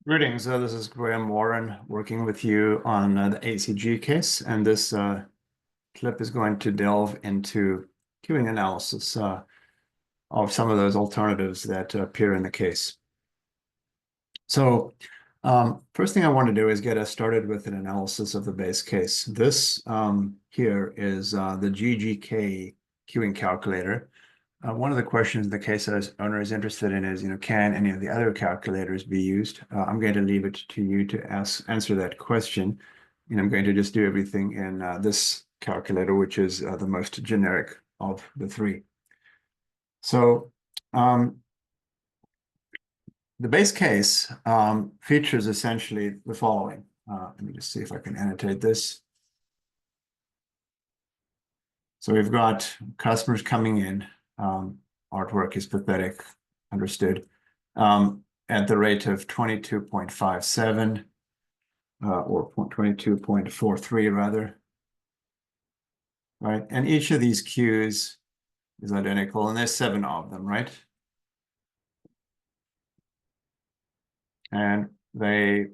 Greetings. This is Graham Warren working with you on the ACG case, and this clip is going to delve into queuing analysis of some of those alternatives that appear in the case. So, first thing I want to do is get us started with an analysis of the base case. This here is the GGK queuing calculator. One of the questions the case owner is interested in is, can any of the other calculators be used? I'm going to leave it to you to answer that question. And I'm going to just do everything in this calculator, which is the most generic of the three. So the base case features essentially the following. Let me just see if I can annotate this. So we've got customers coming in. Artwork is pathetic, understood. At the rate of 22.57 or 22.43 rather, right? And each of these queues is identical, and there's 7 of them, right? And the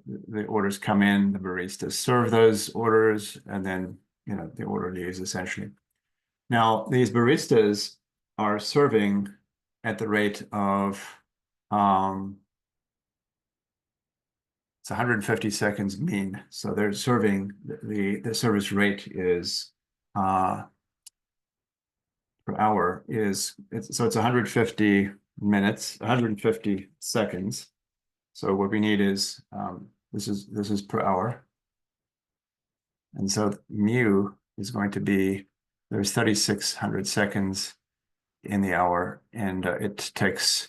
orders come in, the baristas serve those orders, and then the order leaves essentially. Now these baristas are serving at the rate of it's 150 seconds mean. So they're serving, the service rate is per hour so it's 150 minutes, 150 seconds. So what we need is this is per hour. And so mu is going to be, there's 3,600 seconds in the hour, and it takes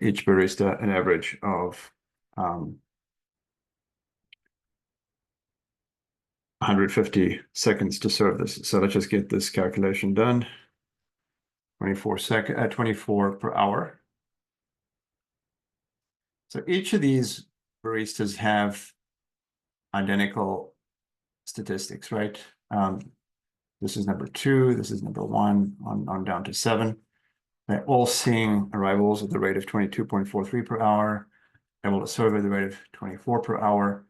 each barista an average of 150 seconds to serve this. So let's just get this calculation done. 24 per hour. So each of these baristas have identical statistics, right? This is number 2, this is number 1, on down to 7. They're all seeing arrivals at the rate of 22.43 per hour, able to serve at the rate of 24 per hour.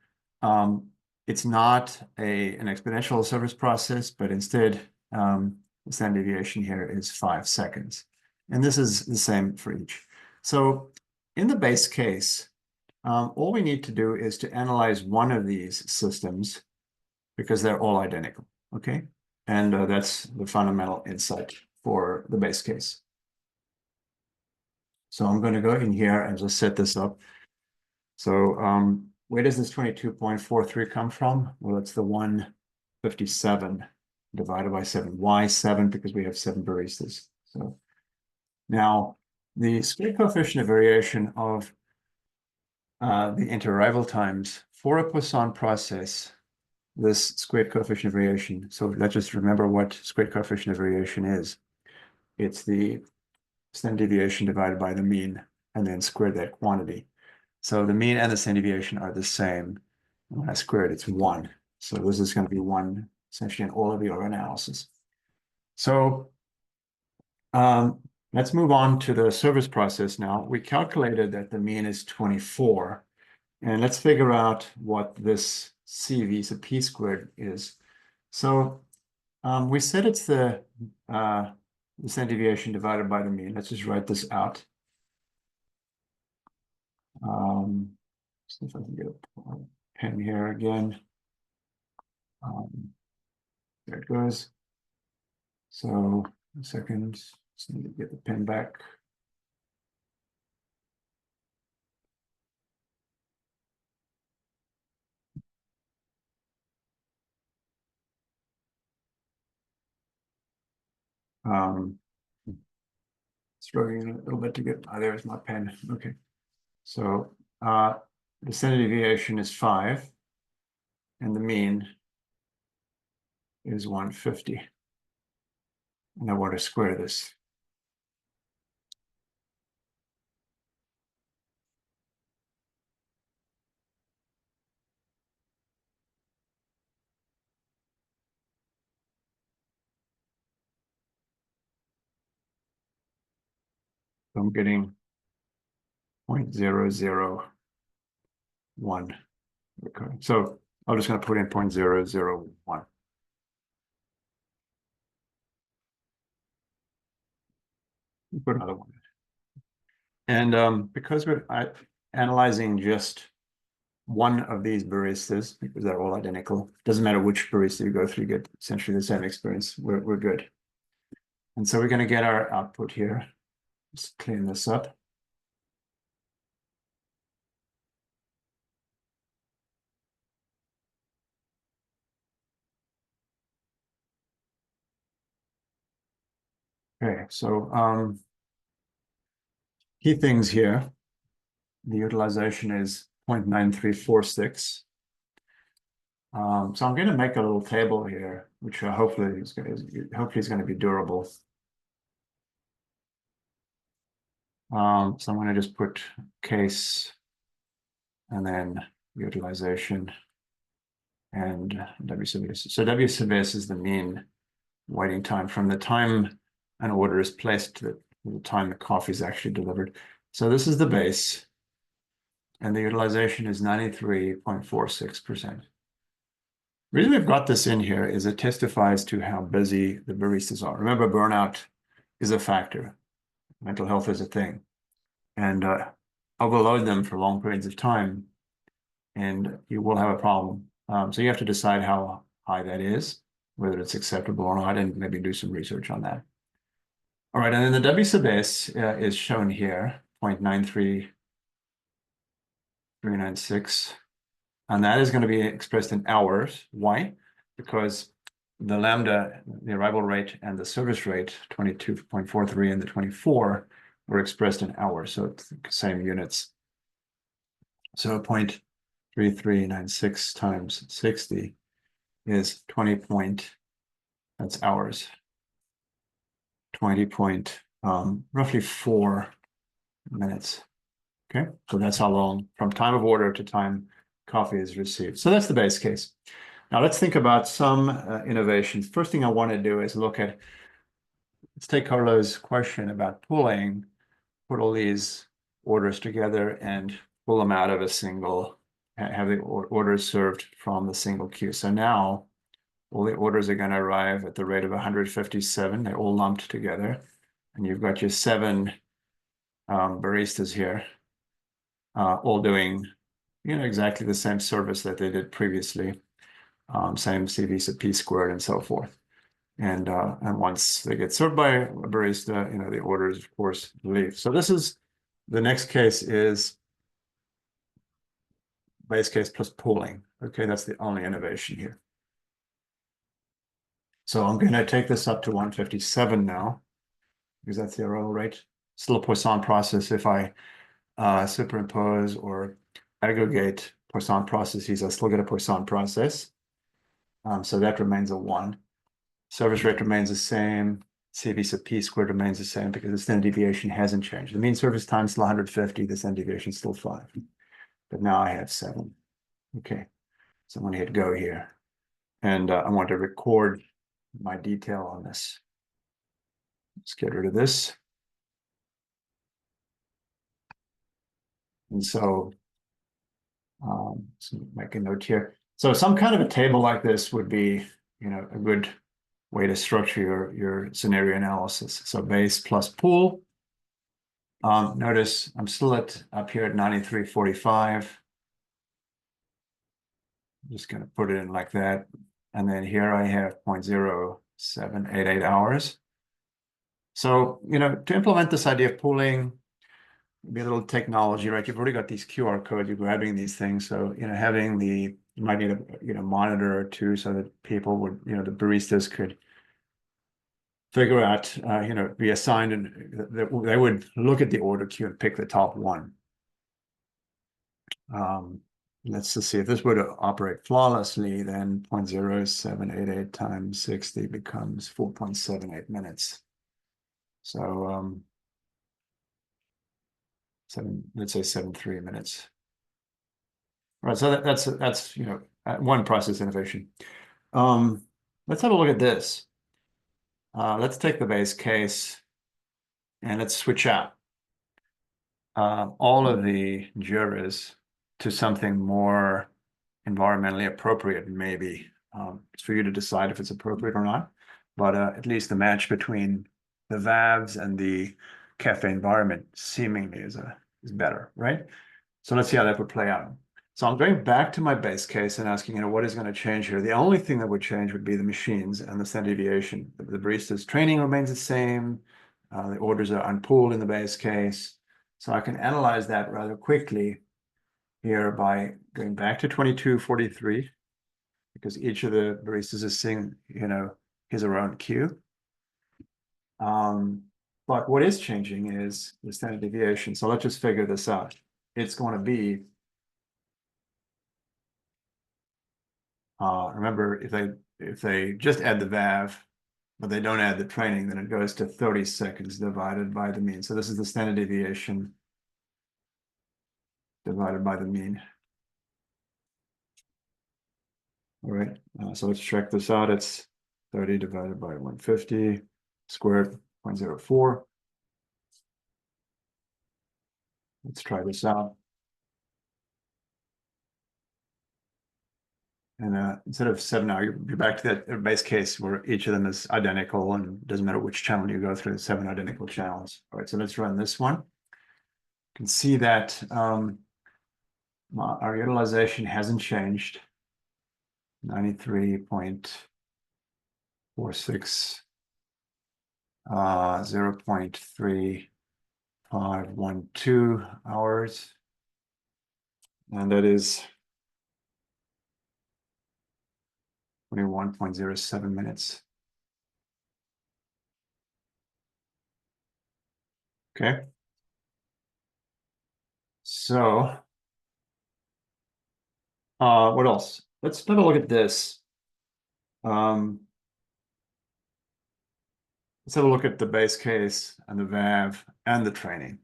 It's not an exponential service process, but instead, the standard deviation here is 5 seconds. And this is the same for each. So in the base case, all we need to do is to analyze one of these systems because they're all identical, okay? And that's the fundamental insight for the base case. So I'm going to go in here and just set this up. So where does this 22.43 come from? Well, it's the 157 divided by 7. Why 7? Because we have 7 baristas. So now the squared coefficient of variation of the interarrival times for a Poisson process, this squared coefficient of variation. So let's just remember what squared coefficient of variation is. It's the standard deviation divided by the mean, and then square that quantity. So the mean and the standard deviation are the same. And when I square it, it's 1. So this is going to be 1 essentially in all of your analysis. So let's move on to the service process now. We calculated that the mean is 24. And let's figure out what this CV, so p squared, is. So we said it's the standard deviation divided by the mean. Let's just write this out. See if I can get a pen here again. There it goes. So a second, just need to get the pen back. Struggling a little bit to get, there's my pen. Okay. So the standard deviation is 5, and the mean is 150. And I want to square this. So I'm getting 0.00 1. Okay. So I'm just going to put in 0.001. Put another one. And because we're analyzing just one of these baristas, because they're all identical, doesn't matter which barista you go through, you get essentially the same experience. We're good. And so we're going to get our output here. Just clean this up. Okay, so key things here. The utilization is 0.9346. So I'm going to make a little table here, which hopefully is going to be durable. So I'm going to just put case and then utilization and W sub S. So W sub S is the mean waiting time from the time an order is placed to the time the coffee is actually delivered. So this is the base, and the utilization is 93.46%. The reason we've got this in here is it testifies to how busy the baristas are. Remember, burnout is a factor. Mental health is a thing. And overload them for long periods of time, and you will have a problem. So you have to decide how high that is, whether it's acceptable or not, and maybe do some research on that. All right, and then the W sub S is shown here, 0.93396. And that is going to be expressed in hours. Why? Because the lambda, the arrival rate, and the service rate, 22.43 and the 24, were expressed in hours. So it's the same units. So 0.3396 times 60 is 20 point, that's hours. 20 point, roughly 4 minutes. Okay, so that's how long from time of order to time coffee is received. So that's the base case. Now let's think about some innovations. First thing I want to do is let's take Carlo's question about pooling, put all these orders together and pull them out of a single, have the orders served from the single queue. So now all the orders are going to arrive at the rate of 157. They're all lumped together. And you've got your 7 baristas here, all doing exactly the same service that they did previously, same CV sub P squared and so forth. And once they get served by a barista, the orders, of course, leave. So this is the next case is base case plus pooling. Okay, that's the only innovation here. So I'm going to take this up to 157 now, because that's the error rate. Still a Poisson process. If I superimpose or aggregate Poisson processes, I still get a Poisson process. So that remains a 1. Service rate remains the same. CV sub P squared remains the same because the standard deviation hasn't changed. The mean service time is still 150. The standard deviation is still 5. But now I have 7. Okay, so I'm going to hit go here. And I want to record my detail on this. Let's get rid of this. And so make a note here. So some kind of a table like this would be, a good way to structure your scenario analysis. So base plus pool. Notice I'm still up here at 93.45. I'm just going to put it in like that. And then here I have 0.0788 hours. So, to implement this idea of pooling, be a little technology, right? You've already got these QR codes, you're grabbing these things. So, having you might need a monitor or two so that people would, the baristas could figure out, be assigned, and they would look at the order queue and pick the top one. Let's just see if this were to operate flawlessly, then 0.0788 times 60 becomes 4.78 minutes. So let's say 73 minutes. All right, so that's one process innovation. Let's have a look at this. Let's take the base case and let's switch out all of the jurors to something more environmentally appropriate, maybe. It's for you to decide if it's appropriate or not. But at least the match between the valves and the cafe environment seemingly is better, right? So let's see how that would play out. So I'm going back to my base case and asking, what is going to change here? The only thing that would change would be the machines and the standard deviation. The barista's training remains the same. The orders are unpooled in the base case. So I can analyze that rather quickly here by going back to 2243, because each of the baristas is seeing, his or her own queue. But what is changing is the standard deviation. So let's just figure this out. It's going to be, remember, if they just add the VAV, but they don't add the training, then it goes to 30 seconds divided by the mean. So this is the standard deviation divided by the mean. All right, so let's check this out. It's 30 divided by 150 squared, 0.04. Let's try this out. And instead of 7 now, you're back to that base case where each of them is identical and it doesn't matter which channel you go through, 7 identical channels. All right, so let's run this one. You can see that our utilization hasn't changed. 93.46, 0.3512 hours. And that is 21.07 minutes. Okay. So, what else? Let's have a look at this. Let's have a look at the base case and the VAV and the training.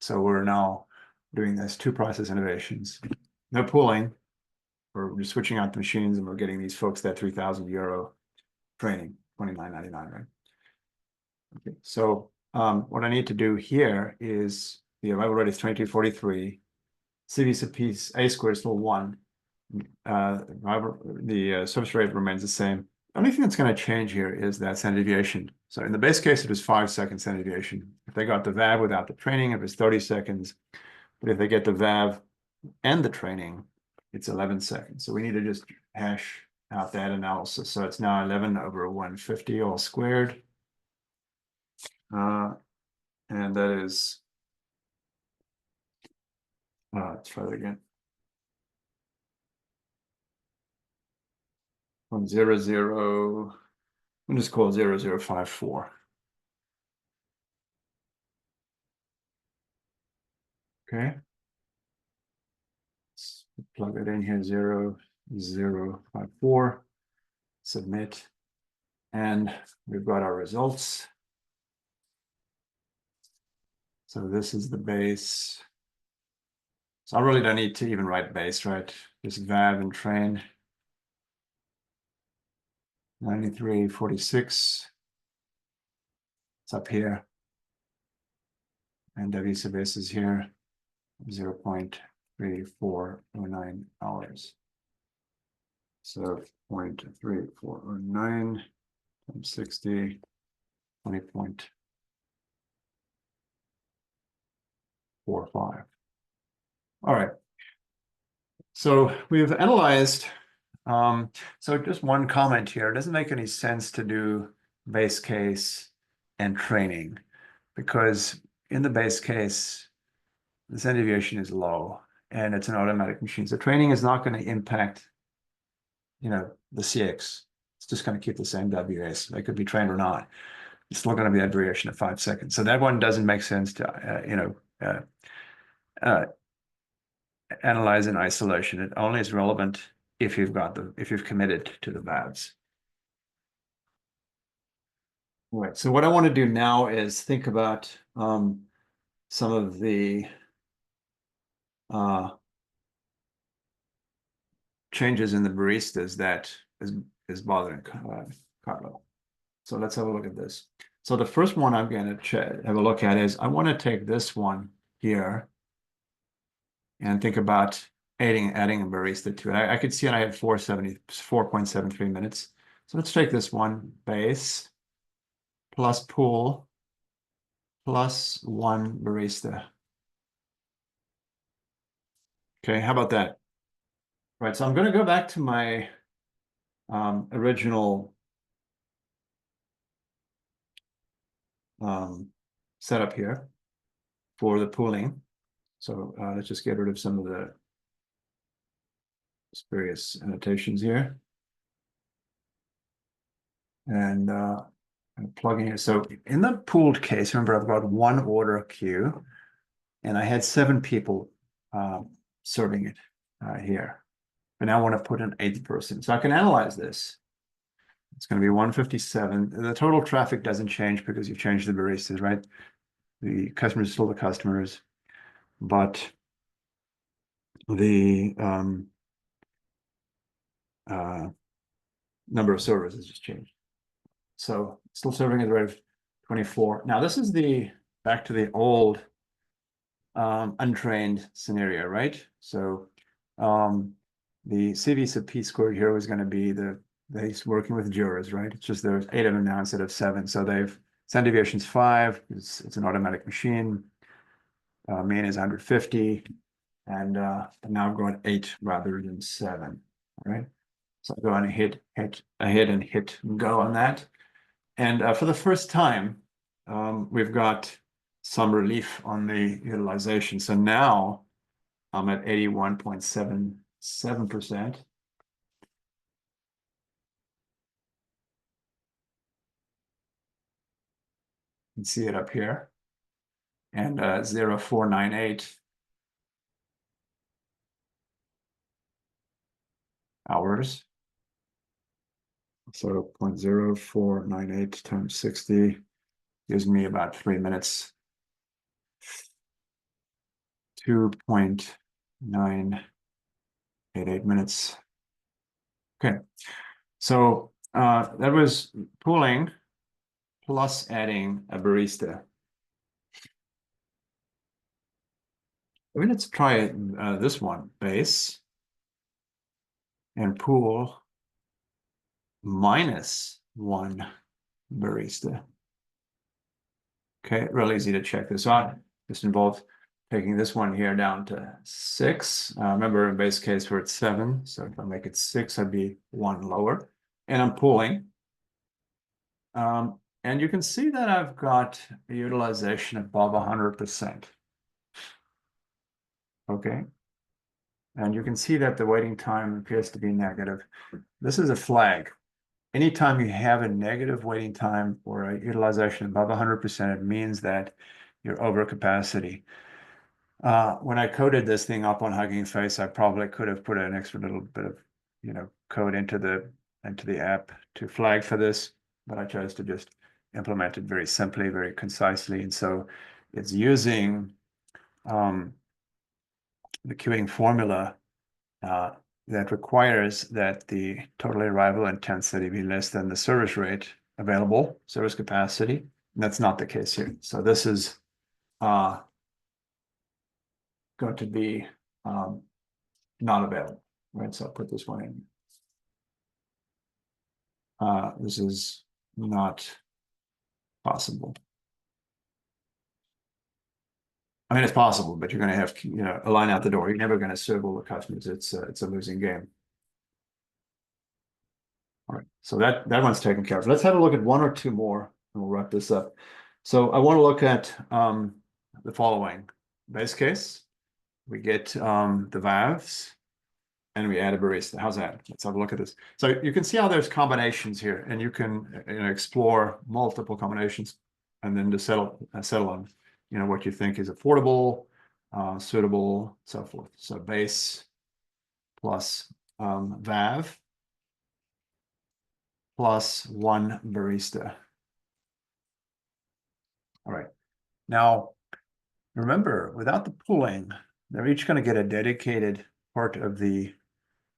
So we're now doing this 2 process innovations. No pooling. We're switching out the machines and we're getting these folks that €3,000 training, $29.99, right? Okay, so what I need to do here is the arrival rate is 2243. CV sub P A squared is still 1. The surface rate remains the same. The only thing that's going to change here is that standard deviation. So in the base case, it was 5-second standard deviation. If they got the VAV without the training, it was 30 seconds. But if they get the VAV and the training, it's 11 seconds. So we need to just hash out that analysis. So it's now 11 over 150 all squared. And that is, let's try that again. 100, we'll just call it 0054. Okay. Let's plug it in here, 0054, submit, and we've got our results. So this is the base. So I really don't need to even write base, right? Just VAV and train. 93.46. It's up here. And W sub S is here, 0.3409 hours. So 0.3409 times 60, 20.45. All right. So we've analyzed. So just one comment here. It doesn't make any sense to do base case and training, because in the base case, the standard deviation is low and it's an automatic machine. So training is not going to impact, the CX. It's just going to keep the same WS. They could be trained or not. It's still going to be that variation of 5 seconds. So that one doesn't make sense to, analyze in isolation. It only is relevant if you've committed to the VAVs. All right. So what I want to do now is think about some of the changes in the baristas that is bothering Carlo. So let's have a look at this. So the first one I'm going to have a look at is I want to take this one here and think about adding a barista to it. I could see it. I had 4.73 minutes. So let's take this one base plus pool plus one barista. Okay, how about that? Right, so I'm going to go back to my original setup here for the pooling. So let's just get rid of some of the spurious annotations here. And I'm plugging it. So in the pooled case, remember I've got one order queue and I had 7 people serving it here. But now I want to put an 8th person. So I can analyze this. It's going to be 157. The total traffic doesn't change because you've changed the baristas, right? The customers are still the customers, but the number of servers has just changed. So still serving at the rate of 24. Now this is back to the old untrained scenario, right? So the CV sub p squared here was going to be he's working with jurors, right? It's just there's 8 of them now instead of 7. So standard deviation's 5. It's an automatic machine. Mean is 150, and now I've got 8 rather than 7. All right. So I'll go on and hit ahead and hit go on that. And for the first time, we've got some relief on the utilization. So now I'm at 81.77%. You can see it up here. And 0.498 hours. So 0.0498 times 60 gives me about 3 minutes. 2.988 minutes. Okay, so that was pooling plus adding a barista. I mean, let's try this one, base and pool minus one barista. Okay, really easy to check this out. This involves taking this one here down to 6. Remember in base case we're at 7, so if I make it 6, I'd be 1 lower. And I'm pooling. And you can see that I've got a utilization above 100%. Okay. And you can see that the waiting time appears to be negative. This is a flag. Anytime you have a negative waiting time or a utilization above 100%, it means that you're over capacity. When I coded this thing up on Hugging Face, I probably could have put an extra little bit of, code into the app to flag for this, but I chose to just implement it very simply, very concisely. And so it's using the queuing formula that requires that the total arrival intensity be less than the service rate available, service capacity. And that's not the case here. So this is going to be not available, right? So I'll put this one in. This is not possible. I mean, it's possible, but you're going to have, a line out the door. You're never going to serve all the customers. It's a losing game. All right, so that one's taken care of. Let's have a look at 1 or 2 more, and we'll wrap this up. So I want to look at the following. Base case, we get the valves, and we add a barista. How's that? Let's have a look at this. So you can see how there's combinations here, and you can explore multiple combinations, and then to settle on what you think is affordable, suitable, so forth. So base plus VAV plus 1 barista. All right. Now, remember, without the pooling, they're each going to get a dedicated part of the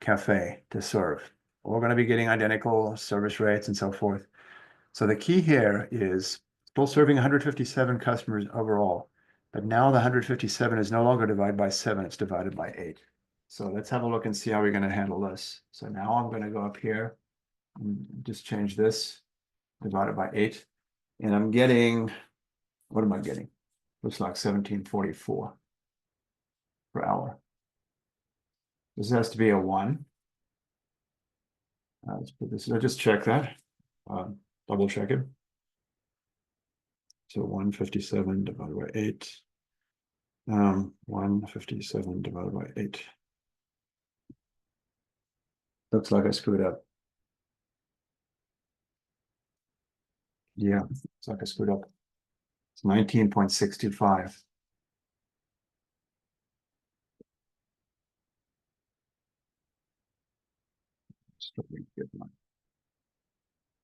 cafe to serve. We're going to be getting identical service rates and so forth. So the key here is still serving 157 customers overall, but now the 157 is no longer divided by 7, it's divided by 8. So let's have a look and see how we're going to handle this. So now I'm going to go up here and just change this, divided by 8. And I'm getting, what am I getting? Looks like 1744 per hour. This has to be a 1. Let's put this, let's just check that, double check it. So 157 divided by 8. 157 divided by 8. Looks like I screwed up. Yeah, looks like I screwed up. It's 19.625.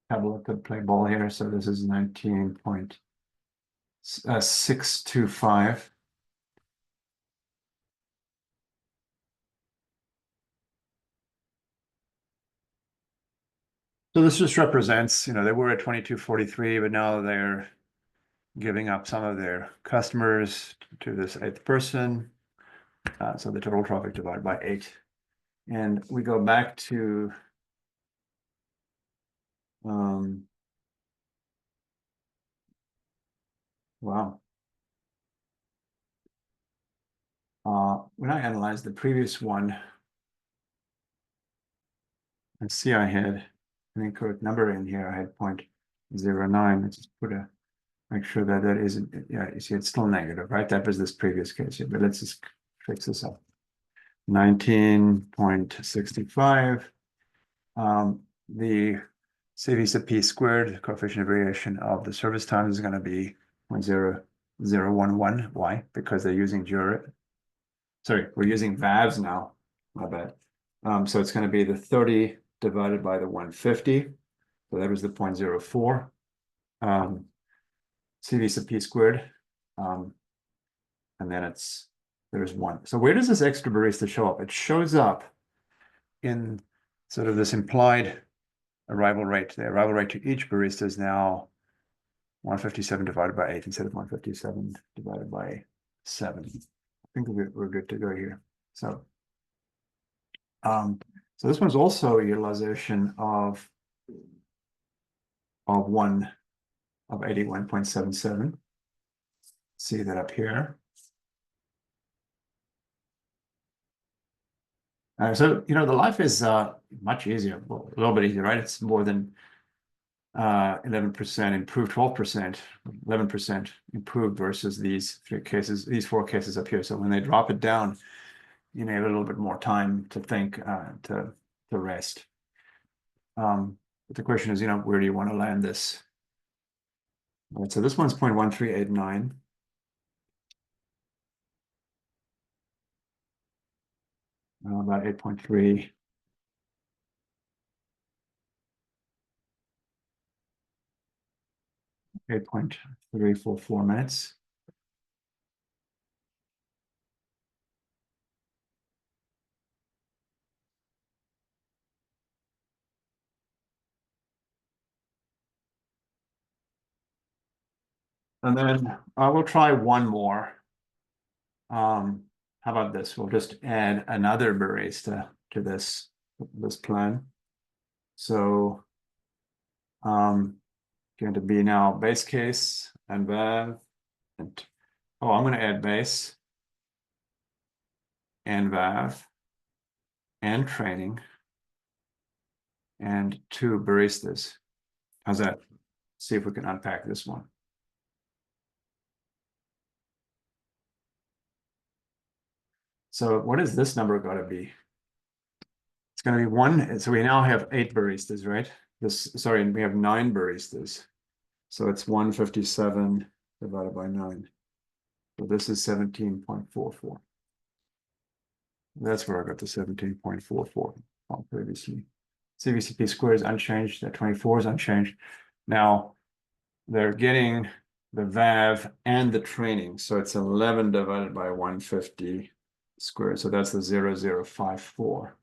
Have a look at play ball here. So this is 19.625. So this just represents, they were at 2243, but now they're giving up some of their customers to this 8th person. So the total traffic divided by 8. And we go back to wow. When I analyzed the previous one, and see I had an incorrect number in here. I had 0.09. Let's just make sure that that isn't, yeah, you see it's still negative, right? That was this previous case here, but let's just fix this up. 19.65. The CV sub p squared, the coefficient of variation of the service time is going to be 0.0011. Why? Because they're using sorry, we're using VAVs now. My bad. So it's going to be the 30 divided by the 150. So that was the 0.04. CV sub p squared. And then there's 1. So where does this extra barista show up? It shows up in sort of this implied arrival rate. The arrival rate to each barista is now 157 divided by 8 instead of 157 divided by 7. I think we're good to go here. So this one's also a utilization of 81.77. See that up here. So the life is much easier, well, a little bit easier, right? It's more than 11% improved, 12%, 11% improved versus these 4 cases up here. So when they drop it down, you have a little bit more time to think, to rest. But the question is, where do you want to land this? All right, so this one's 0.1389. About 8.3. 8.344 minutes. And then I will try one more. How about this? We'll just add another barista to this plan. So going to be now base case and VAV. And I'm going to add base and VAV and training and 2 baristas. How's that? See if we can unpack this one. So what is this number going to be? It's going to be 1. So we now have 8 baristas, right? Sorry, we have 9 baristas. So it's 157 divided by 9. So this is 17.44. That's where I got the 17.44 from previously. CVCP squared is unchanged. That 24 is unchanged. Now they're getting the VAV and the training. So it's 11 divided by 150 squared. So that's the 0054.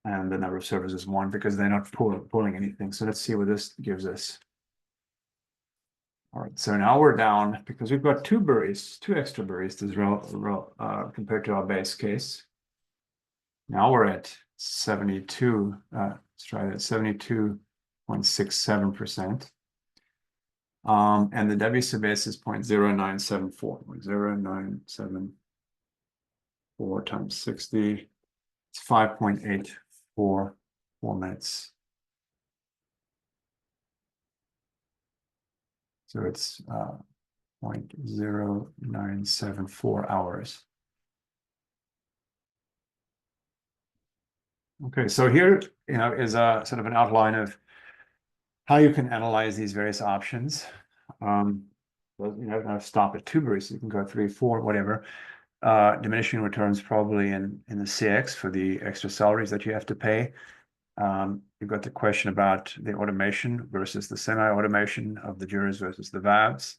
And the number of servers is 1 because they're not pulling anything. So let's see what this gives us. All right, so now we're down because we've got two extra baristas compared to our base case. Now we're at 72. Let's try that, 72.67%. And the W sub base is 0.0974. 0.0974 times 60. It's 5.844 minutes. So it's 0.0974 hours. Okay, so here, is a sort of an outline of how you can analyze these various options. Not stop at 2 baristas, you can go 3, 4, whatever. Diminishing returns probably in the CX for the extra salaries that you have to pay. You've got the question about the automation versus the semi-automation of the jurors versus the VAVs.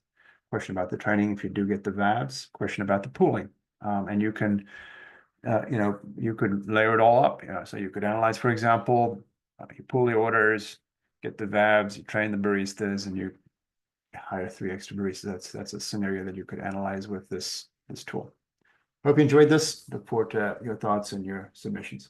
Question about the training if you do get the VAVs. Question about the pooling. And you can, you could layer it all up. So you could analyze, for example, you pool the orders, get the VAVs, you train the baristas, and you hire 3 extra baristas. That's a scenario that you could analyze with this tool. Hope you enjoyed this. Look forward to your thoughts and your submissions.